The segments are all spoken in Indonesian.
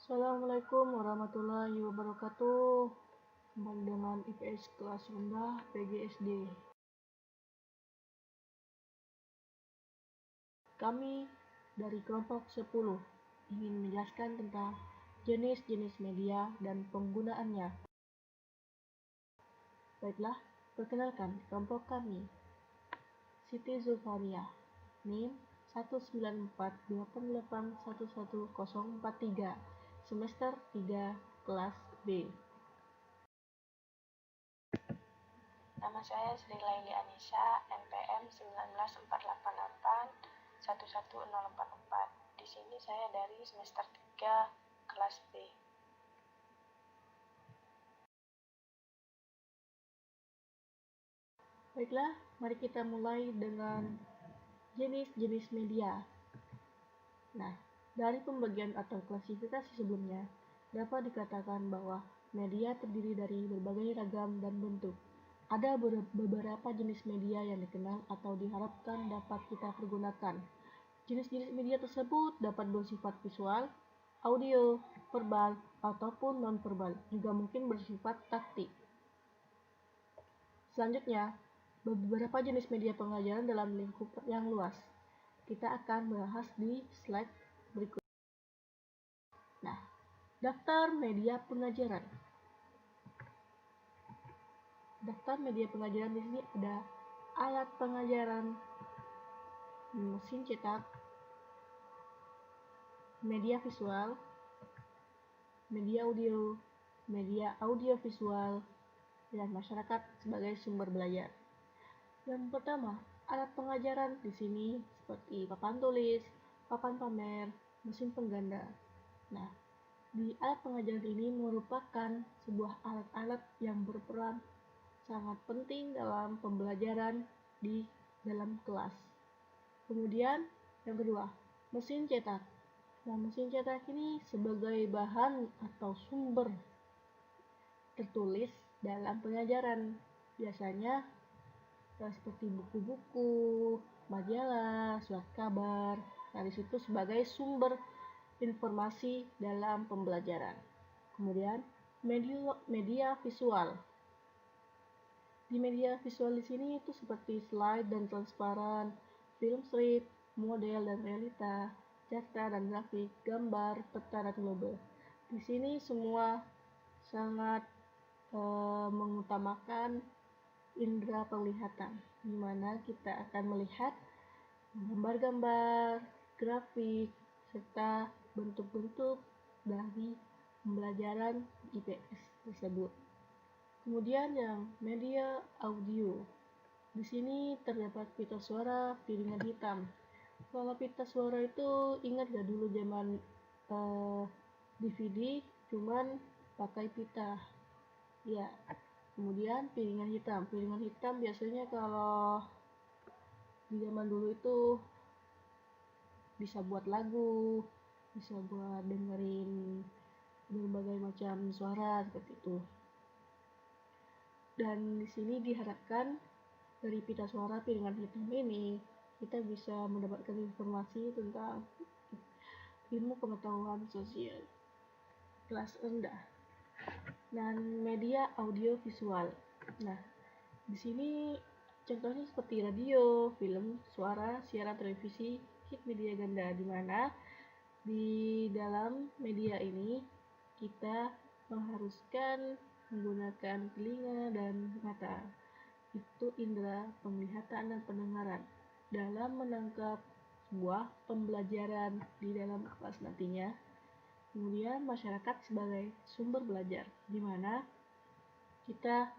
Assalamualaikum warahmatullahi wabarakatuh. Kembali dengan IPS kelas rendah PGSD. Kami dari kelompok 10 ingin menjelaskan tentang jenis-jenis media dan penggunaannya. Baiklah, perkenalkan kelompok kami. Siti Zulfaria, NIM 19428811043, semester 3, kelas B. Nama saya Sri Laili Anissa, NPM 19488 Di sini saya dari semester 3, kelas B. Baiklah, mari kita mulai dengan jenis-jenis media. Nah, dari pembagian atau klasifikasi sebelumnya, dapat dikatakan bahwa media terdiri dari berbagai ragam dan bentuk. Ada beberapa jenis media yang dikenal atau diharapkan dapat kita pergunakan. Jenis-jenis media tersebut dapat bersifat visual, audio, verbal, ataupun non-verbal, juga mungkin bersifat taktik. Selanjutnya, beberapa jenis media pengajaran dalam lingkup yang luas. Kita akan bahas di slide berikut. Nah, daftar media pengajaran. Daftar media pengajaran di sini ada alat pengajaran, mesin cetak, media visual, media audio visual, dan masyarakat sebagai sumber belajar. Yang pertama, alat pengajaran di sini seperti papan tulis, papan pamer, mesin pengganda. Nah, di alat pengajaran ini merupakan sebuah alat-alat yang berperan sangat penting dalam pembelajaran di dalam kelas. Kemudian yang kedua, mesin cetak. Nah, mesin cetak ini sebagai bahan atau sumber tertulis dalam pengajaran. Biasanya seperti buku-buku, majalah, surat kabar. Nah, di situ sebagai sumber informasi dalam pembelajaran. Kemudian media visual. Di media visual di sini itu seperti slide dan transparan, film strip, model dan realita, cerita dan grafik, gambar, peta dan global. Di sini semua sangat mengutamakan indera penglihatan, di mana kita akan melihat gambar-gambar, grafik, serta bentuk-bentuk dari pembelajaran IPS tersebut. Kemudian yang media audio. Di sini terdapat pita suara piringan hitam. Kalau pita suara itu ingat gak dulu zaman DVD cuman pakai pita. Ya. Kemudian piringan hitam. Piringan hitam biasanya kalau di zaman dulu itu bisa buat lagu, bisa buat dengerin berbagai macam suara seperti itu. Dan di sini diharapkan dari pita suara piringan hitam ini kita bisa mendapatkan informasi tentang ilmu pengetahuan sosial kelas rendah dan media audio visual. Nah, di sini contohnya seperti radio, film, suara, siaran televisi, hit media ganda, di mana di dalam media ini kita mengharuskan menggunakan telinga dan mata. Itu indera penglihatan dan pendengaran dalam menangkap sebuah pembelajaran di dalam kelas nantinya. Kemudian masyarakat sebagai sumber belajar, di mana kita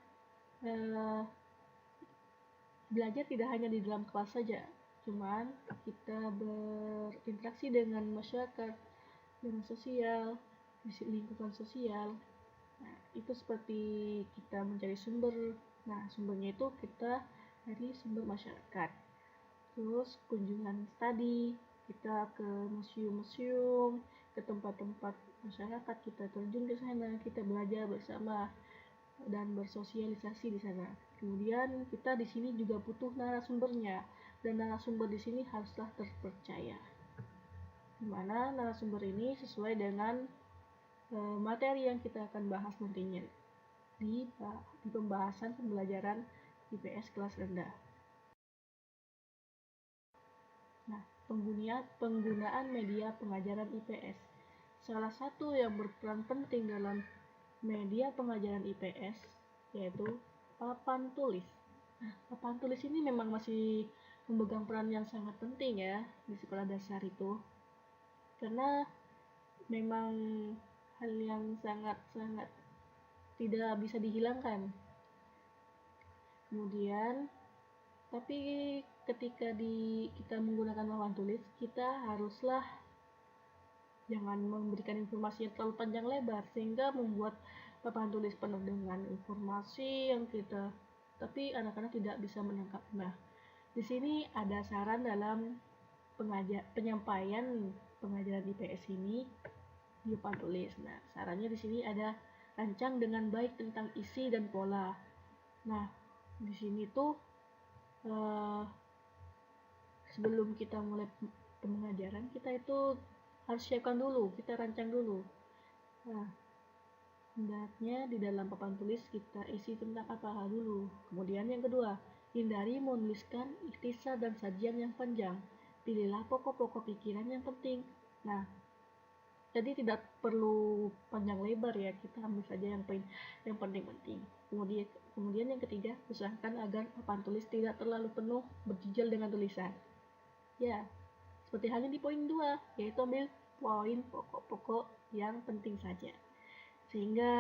belajar tidak hanya di dalam kelas saja, cuman kita berinteraksi dengan masyarakat, dengan sosial, lingkungan sosial. Nah, itu seperti kita mencari sumber. Nah, sumbernya itu kita dari sumber masyarakat. Terus kunjungan studi, kita ke museum-museum, ke tempat-tempat masyarakat, kita terjun ke sana, kita belajar bersama dan bersosialisasi di sana. Kemudian kita di sini juga butuh narasumbernya, dan narasumber di sini haruslah terpercaya. Di mana narasumber ini sesuai dengan materi yang kita akan bahas nantinya di pembahasan pembelajaran IPS kelas rendah. Nah, penggunaan media pengajaran IPS. Salah satu yang berperan penting dalam media pengajaran IPS yaitu papan tulis. Nah, papan tulis ini memang masih memegang peran yang sangat penting ya di sekolah dasar itu, karena memang hal yang sangat-sangat tidak bisa dihilangkan. Kemudian, tapi ketika kita menggunakan papan tulis, kita haruslah jangan memberikan informasi yang terlalu panjang lebar sehingga membuat papan tulis penuh dengan informasi yang tapi anak-anak tidak bisa menangkap. Nah, di sini ada saran dalam penyampaian pengajaran IPS ini di papan tulis. Nah, sarannya di sini ada rancang dengan baik tentang isi dan pola. Nah, di sini tuh sebelum kita mulai pengajaran, kita itu harus siapkan dulu, kita rancang dulu. Nah, hendaknya di dalam papan tulis kita isi tentang apa hal dulu. Kemudian yang kedua, hindari menuliskan ikhtisar dan sajian yang panjang. Pilihlah pokok-pokok pikiran yang penting. Nah, jadi tidak perlu panjang lebar ya, kita ambil saja yang penting-penting. Kemudian yang ketiga, usahakan agar papan tulis tidak terlalu penuh berjejal dengan tulisan. Ya, seperti halnya di poin 2, yaitu ambil poin pokok-pokok yang penting saja. Sehingga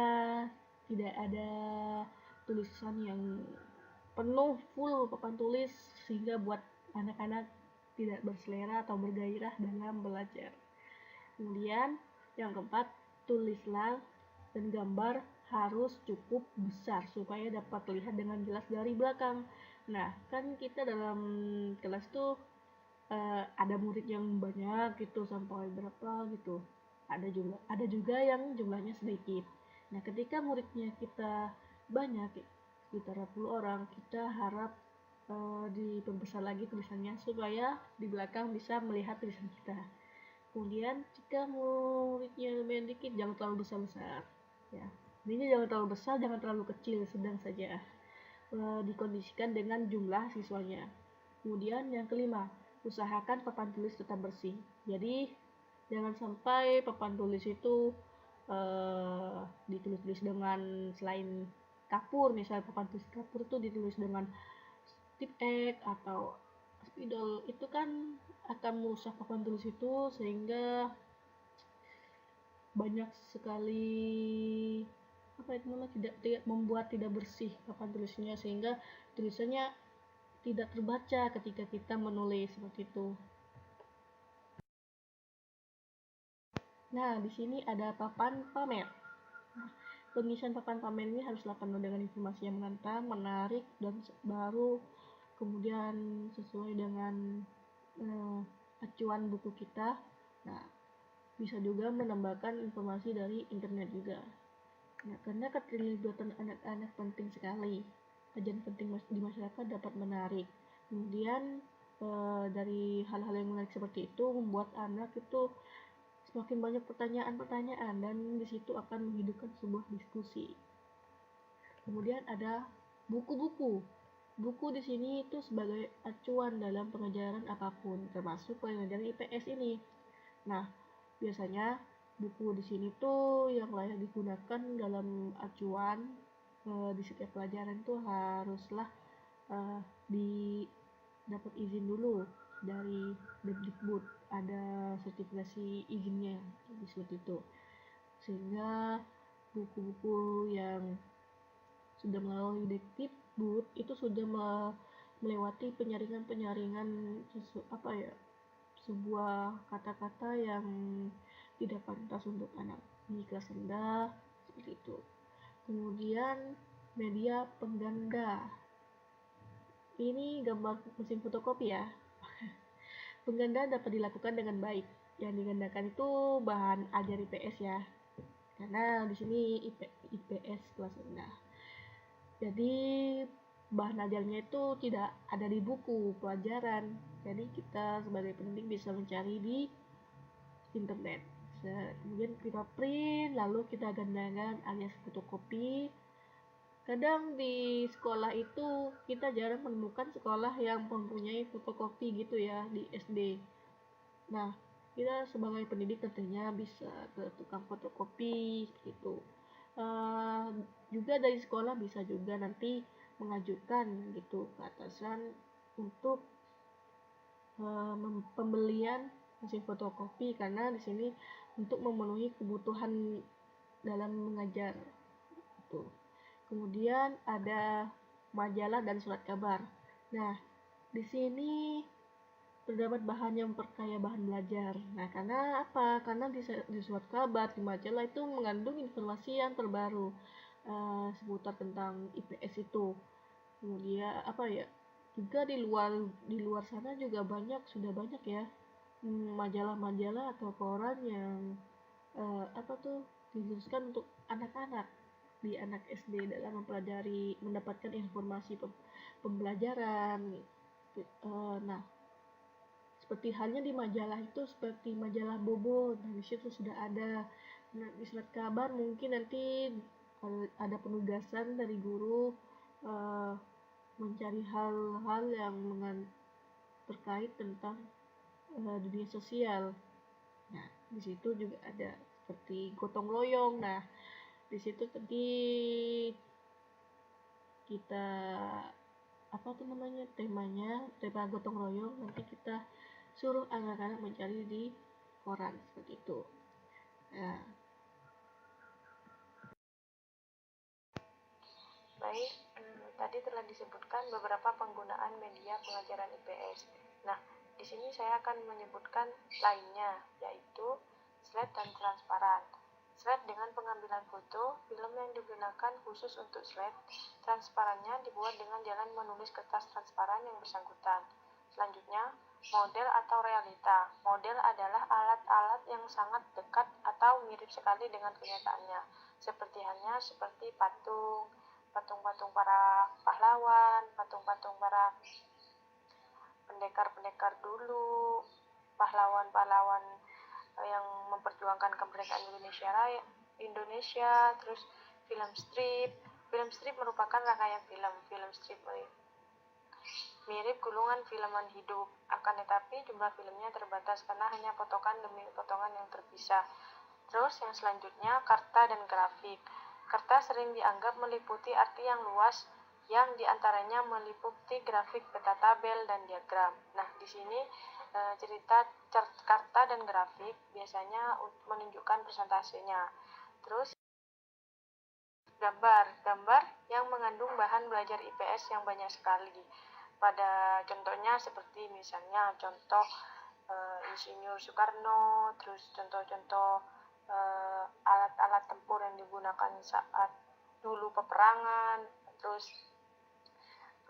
tidak ada tulisan yang penuh full papan tulis sehingga buat anak-anak tidak berselera atau bergairah dalam belajar. Kemudian yang keempat, tulislah dan gambar harus cukup besar supaya dapat terlihat dengan jelas dari belakang. Nah, kan kita dalam kelas tuh ada murid yang banyak gitu sampai berapa gitu. Ada juga yang jumlahnya sedikit. Nah, ketika muridnya kita banyak sekitar 20 orang, kita harap diperbesar lagi tulisannya supaya di belakang bisa melihat tulisan kita. Kemudian jika muridnya lumayan dikit, jangan terlalu besar-besar ya. Ini jangan terlalu besar, jangan terlalu kecil, sedang saja. Dikondisikan dengan jumlah siswanya. Kemudian yang kelima, usahakan papan tulis tetap bersih. Jadi jangan sampai papan tulis itu ditulis dengan selain kapur, misalnya papan tulis kapur itu ditulis dengan tip X atau spidol, itu kan akan merusak papan tulis itu sehingga banyak sekali tidak membuat tidak bersih papan tulisnya, sehingga tulisannya tidak terbaca ketika kita menulis seperti itu. Nah, di sini ada papan pamer. Nah, pengisian papan pamer ini haruslah penuh dengan informasi yang menantang, menarik, dan baru, kemudian sesuai dengan acuan buku kita. Nah, bisa juga menambahkan informasi dari internet juga. Nah, karena keterlibatan anak-anak penting sekali, kajian penting di masyarakat dapat menarik. Kemudian dari hal-hal yang menarik seperti itu membuat anak itu semakin banyak pertanyaan-pertanyaan, dan di situ akan menghidupkan sebuah diskusi. Kemudian ada buku-buku. Buku di sini itu sebagai acuan dalam pengajaran apapun, termasuk pengajaran IPS ini. Nah, biasanya buku di sini tuh yang layak digunakan dalam acuan di setiap pelajaran tuh haruslah dapat izin dulu dari Depdikbud, ada sertifikasi izinnya seperti itu, sehingga buku-buku yang sudah melalui Depdikbud itu sudah melewati penyaringan sebuah kata-kata yang tidak pantas untuk anak di kelas rendah seperti itu. Kemudian media pengganda, ini gambar mesin fotokopi ya. Penggandaan dapat dilakukan dengan baik. Yang digandakan itu bahan ajar IPS ya, karena di sini IPS kelas rendah. Jadi bahan ajarnya itu tidak ada di buku pelajaran. Jadi kita sebagai pendidik bisa mencari di internet Kemudian kita print, lalu kita gandakan alias fotokopi. Kadang di sekolah itu kita jarang menemukan sekolah yang mempunyai fotokopi gitu ya di SD. Nah, kita sebagai pendidik tentunya bisa ke tukang fotokopi gitu. Juga dari sekolah bisa juga nanti mengajukan gitu ke atasan untuk pembelian mesin fotokopi, karena di sini untuk memenuhi kebutuhan dalam mengajar gitu. Kemudian ada majalah dan surat kabar. Nah, di sini terdapat bahan yang memperkaya bahan belajar. Nah, karena apa? Karena di surat kabar, di majalah itu mengandung informasi yang terbaru seputar tentang IPS itu. Kemudian apa ya? Juga di luar sana juga sudah banyak ya majalah-majalah atau koran yang dikhususkan untuk anak-anak di anak SD dalam mendapatkan informasi pembelajaran. Nah, seperti halnya di majalah itu seperti majalah Bobo, di situ sudah ada. Nah, di surat kabar mungkin nanti ada penugasan dari guru mencari hal-hal yang terkait tentang dunia sosial. Nah, di situ juga ada seperti gotong royong. Nah, di situ tadi kita tema gotong royong, nanti kita suruh anak-anak mencari di koran seperti itu. Nah, Baik, tadi telah disebutkan beberapa penggunaan media pengajaran IPS. Nah, di sini saya akan menyebutkan lainnya, yaitu slide dan transparan. Slide dengan pengambilan foto, film yang digunakan khusus untuk slide, transparannya dibuat dengan jalan menulis kertas transparan yang bersangkutan. Selanjutnya, model atau realita. Model adalah alat-alat yang sangat dekat atau mirip sekali dengan kenyataannya, seperti patung-patung para pahlawan, patung-patung para pendekar-pendekar dulu, pahlawan-pahlawan yang memperjuangkan kemerdekaan Indonesia, terus film strip. Film strip merupakan rangkaian film strip mirip gulungan filman hidup, akan tetapi jumlah filmnya terbatas karena hanya potongan demi potongan yang terpisah. Terus yang selanjutnya, karta dan grafik. Kerta sering dianggap meliputi arti yang luas, yang diantaranya meliputi grafik, peta tabel, dan diagram. Nah, di sini cerita karta dan grafik biasanya menunjukkan presentasenya. Terus gambar yang mengandung bahan belajar IPS yang banyak sekali. Pada contohnya seperti misalnya contoh Insinyur Soekarno, terus contoh-contoh alat-alat tempur yang digunakan saat dulu peperangan, terus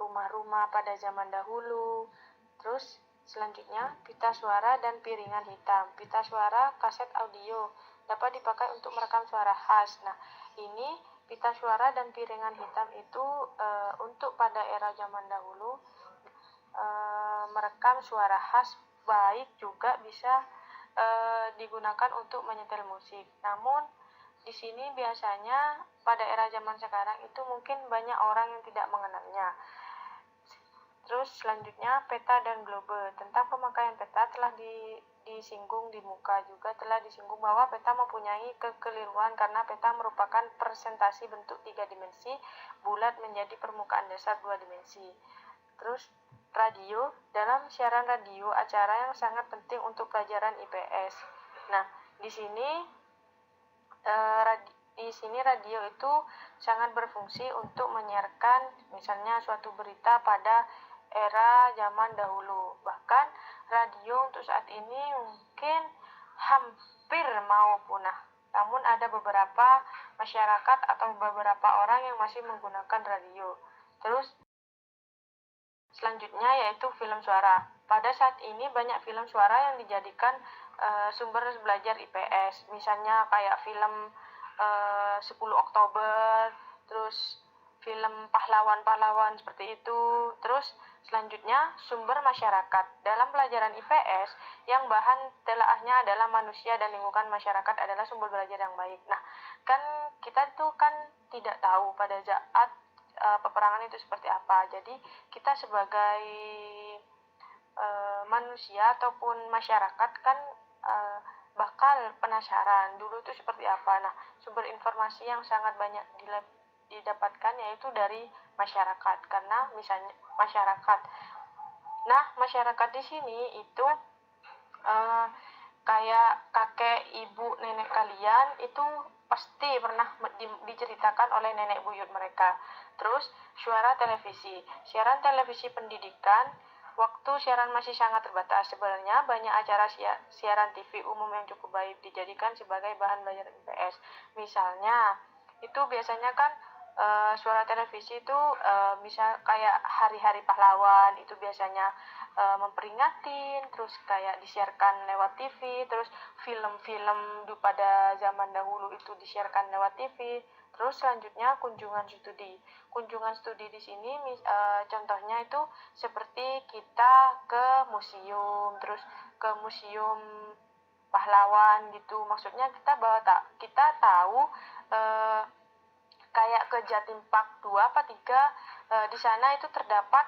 rumah-rumah pada zaman dahulu. Terus selanjutnya pita suara dan piringan hitam. Pita suara kaset audio dapat dipakai untuk merekam suara khas. Nah, ini pita suara dan piringan hitam itu untuk pada era zaman dahulu merekam suara khas, baik juga bisa digunakan untuk menyetel musik. Namun di sini biasanya pada era zaman sekarang itu mungkin banyak orang yang tidak mengenalnya. Terus selanjutnya peta dan globe. Tentang pemakaian peta telah disinggung di muka, juga telah disinggung bahwa peta mempunyai kekeliruan karena peta merupakan presentasi bentuk 3 dimensi bulat menjadi permukaan dasar 2 dimensi. Terus radio, dalam siaran radio acara yang sangat penting untuk pelajaran IPS. Nah, di sini radio itu sangat berfungsi untuk menyiarkan misalnya suatu berita pada era zaman dahulu. Bahkan radio untuk saat ini mungkin hampir mau punah. Namun ada beberapa masyarakat atau beberapa orang yang masih menggunakan radio. Terus selanjutnya yaitu film suara. Pada saat ini banyak film suara yang dijadikan sumber belajar IPS. Misalnya kayak film 10 Oktober, terus film pahlawan-pahlawan seperti itu. Terus selanjutnya sumber masyarakat. Dalam pelajaran IPS yang bahan telaahnya adalah manusia dan lingkungan masyarakat adalah sumber belajar yang baik. Nah, kan kita tuh kan tidak tahu pada saat peperangan itu seperti apa. Jadi kita sebagai manusia ataupun masyarakat kan bakal penasaran dulu itu seperti apa. Nah, sumber informasi yang sangat banyak didapatkan yaitu dari masyarakat, karena misalnya masyarakat. Nah, masyarakat di sini itu kayak kakek, ibu, nenek kalian itu pasti pernah diceritakan oleh nenek buyut mereka. Terus siaran televisi pendidikan. Waktu siaran masih sangat terbatas. Sebenarnya banyak acara siaran TV umum yang cukup baik dijadikan sebagai bahan belajar IPS. Misalnya, itu biasanya kan suara televisi itu bisa kayak hari-hari pahlawan, itu biasanya memperingatin, terus kayak disiarkan lewat TV, terus film-film pada zaman dahulu itu disiarkan lewat TV. Terus selanjutnya kunjungan studi. Kunjungan studi di sini contohnya itu seperti kita ke museum, terus ke museum pahlawan gitu. Maksudnya kita tahu kayak ke Jatim Park 2 apa 3, di sana itu terdapat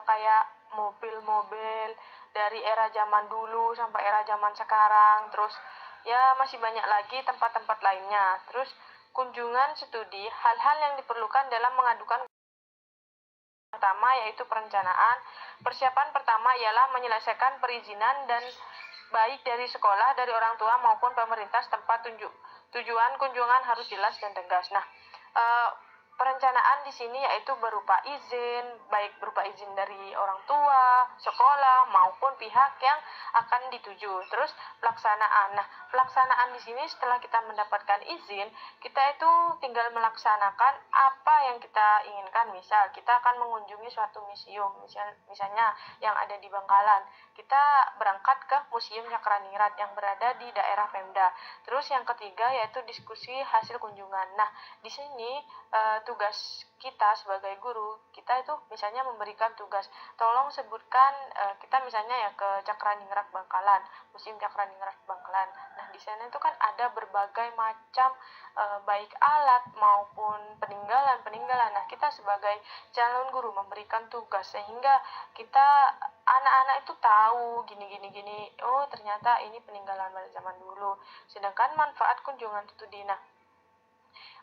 kayak mobil-mobil dari era zaman dulu sampai era zaman sekarang. Terus ya masih banyak lagi tempat-tempat lainnya. Terus kunjungan studi, hal-hal yang diperlukan dalam mengadukan pertama yaitu perencanaan. Persiapan pertama ialah menyelesaikan perizinan dan baik dari sekolah, dari orang tua maupun pemerintah setempat. Tujuan kunjungan harus jelas dan tegas. Nah, perencanaan di sini yaitu berupa izin, baik berupa izin dari orang tua, sekolah maupun pihak yang akan dituju. Terus pelaksanaan. Nah, pelaksanaan di sini setelah kita mendapatkan izin, kita itu tinggal melaksanakan apa yang kita inginkan. Misal kita akan mengunjungi suatu museum, misalnya yang ada di Bangkalan. Kita berangkat ke Museum Cakraningrat yang berada di daerah Pemda. Terus yang ketiga yaitu diskusi hasil kunjungan. Nah, di sini tugas kita sebagai guru, kita itu misalnya memberikan tugas, tolong sebutkan, kita misalnya ya ke Cakraningrat Bangkalan, Museum Cakraningrat Bangkalan. Nah, di sana itu kan ada berbagai macam baik alat maupun peninggalan. Nah, kita sebagai calon guru memberikan tugas sehingga kita anak-anak itu tahu gini. Oh, ternyata ini peninggalan pada zaman dulu. Sedangkan manfaat kunjungan studi. Nah,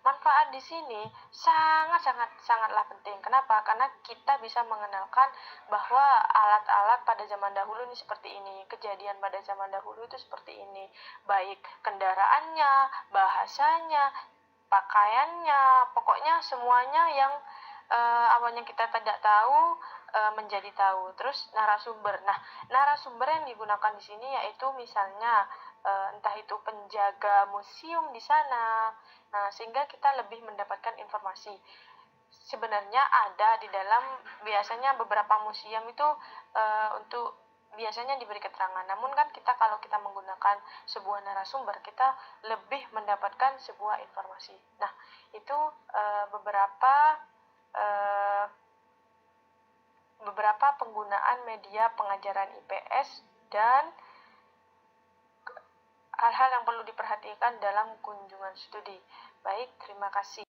manfaat di sini sangatlah penting. Kenapa? Karena kita bisa mengenalkan bahwa alat-alat pada zaman dahulu ini seperti ini, kejadian pada zaman dahulu itu seperti ini, baik kendaraannya, bahasanya, pakaiannya, pokoknya semuanya yang awalnya kita tidak tahu menjadi tahu. Terus narasumber. Nah, narasumber yang digunakan di sini yaitu misalnya entah itu penjaga museum di sana. Nah, sehingga kita lebih mendapatkan informasi. Sebenarnya ada di dalam, biasanya beberapa museum itu untuk biasanya diberi keterangan. Namun kan kalau kita menggunakan sebuah narasumber, kita lebih mendapatkan sebuah informasi. Nah, itu beberapa penggunaan media pengajaran IPS dan hal-hal yang perlu diperhatikan dalam kunjungan studi. Baik, terima kasih.